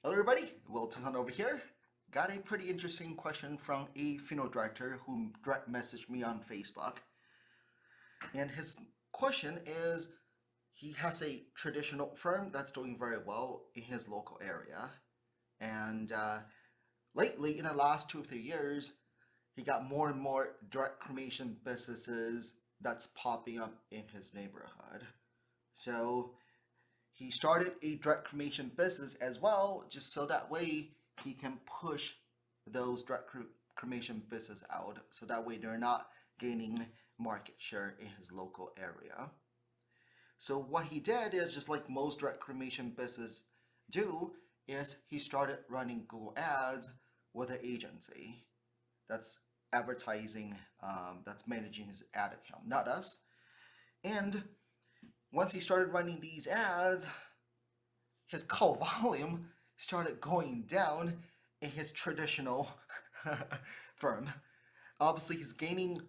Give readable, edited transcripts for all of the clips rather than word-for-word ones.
Hello everybody, Wilton over here. Got a pretty interesting question from a funeral director who direct messaged me on Facebook. And his question is, he has a traditional firm that's doing very well in his local area. And lately, in the last 2 or 3 years, he got more and more direct cremation businesses that's popping up in his neighborhood. So he started a direct cremation business as well, just so that way he can push those direct cremation business out, so that way they're not gaining market share in his local area. So what he did is, just like most direct cremation business do, is he started running Google ads with an agency that's advertising, that's managing his ad account, not us. And once he started running these ads, his call volume started going down in his traditional firm. Obviously, he's gaining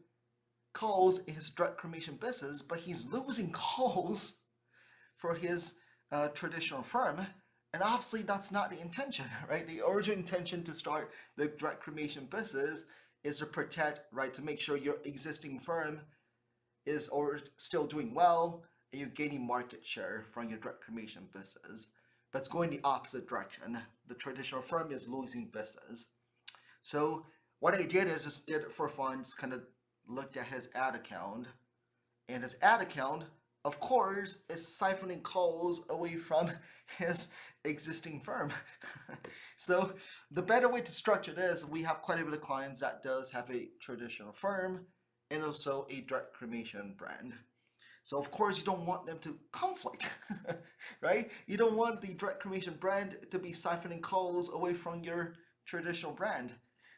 calls in his direct cremation business, but he's losing calls for his traditional firm. And obviously, that's not the intention, right? The original intention to start the direct cremation business is to protect, right, to make sure your existing firm is or still doing well and you're gaining market share from your direct cremation business. But it's going the opposite direction. The traditional firm is losing business. So what I did is just did it for fun, just kind of looked at his ad account. And his ad account, of course, is siphoning calls away from his existing firm. So the better way to structure this, we have quite a bit of clients that does have a traditional firm and also a direct cremation brand. So of course you don't want them to conflict, right? You don't want the direct cremation brand to be siphoning calls away from your traditional brand.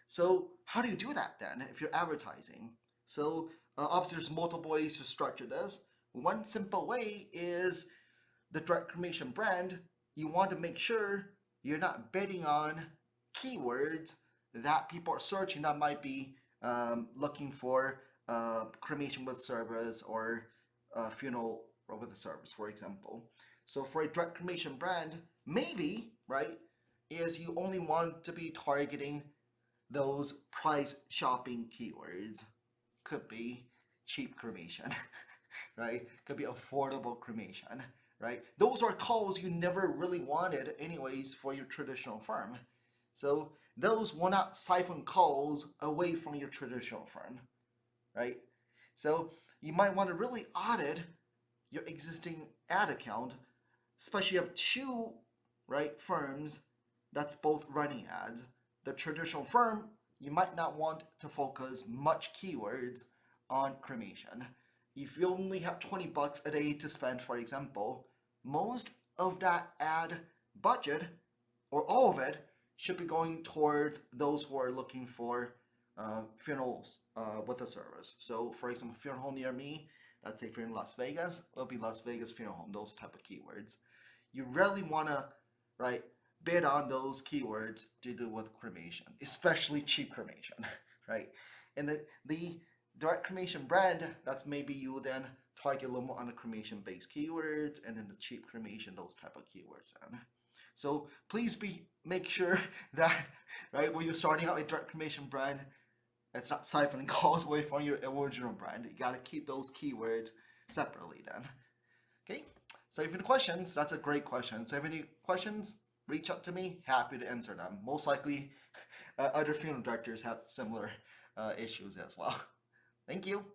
So how do you do that then if you're advertising? So obviously there's multiple ways to structure this. One simple way is the direct cremation brand. You want to make sure you're not betting on keywords that people are searching that might be looking for cremation with service or funeral with a service, for example. So for a direct cremation brand, maybe, right, is you only want to be targeting those price shopping keywords. Could be cheap cremation, right? Could be affordable cremation, right? Those are calls you never really wanted anyways for your traditional firm. So those will not siphon calls away from your traditional firm, right? So you might want to really audit your existing ad account, especially if you have two, right, firms that's both running ads. The traditional firm, you might not want to focus much keywords on cremation. If you only have 20 bucks a day to spend, for example, most of that ad budget, or all of it, should be going towards those who are looking for funerals with a service. So for example, funeral home near me, let's say if you're in Las Vegas, it'll be Las Vegas funeral home, those type of keywords. You really want to, right, bid on those keywords to do with cremation, especially cheap cremation, right? And the direct cremation brand, that's maybe you then target a little more on the cremation based keywords, and then the cheap cremation, those type of keywords then. So please make sure that, right, when you're starting out a direct cremation brand, it's not siphoning calls away from your original brand. You gotta keep those keywords separately then. Okay, so if you have any questions, that's a great question. So if you have any questions, reach out to me, happy to answer them. Most likely other funeral directors have similar issues as well. Thank you.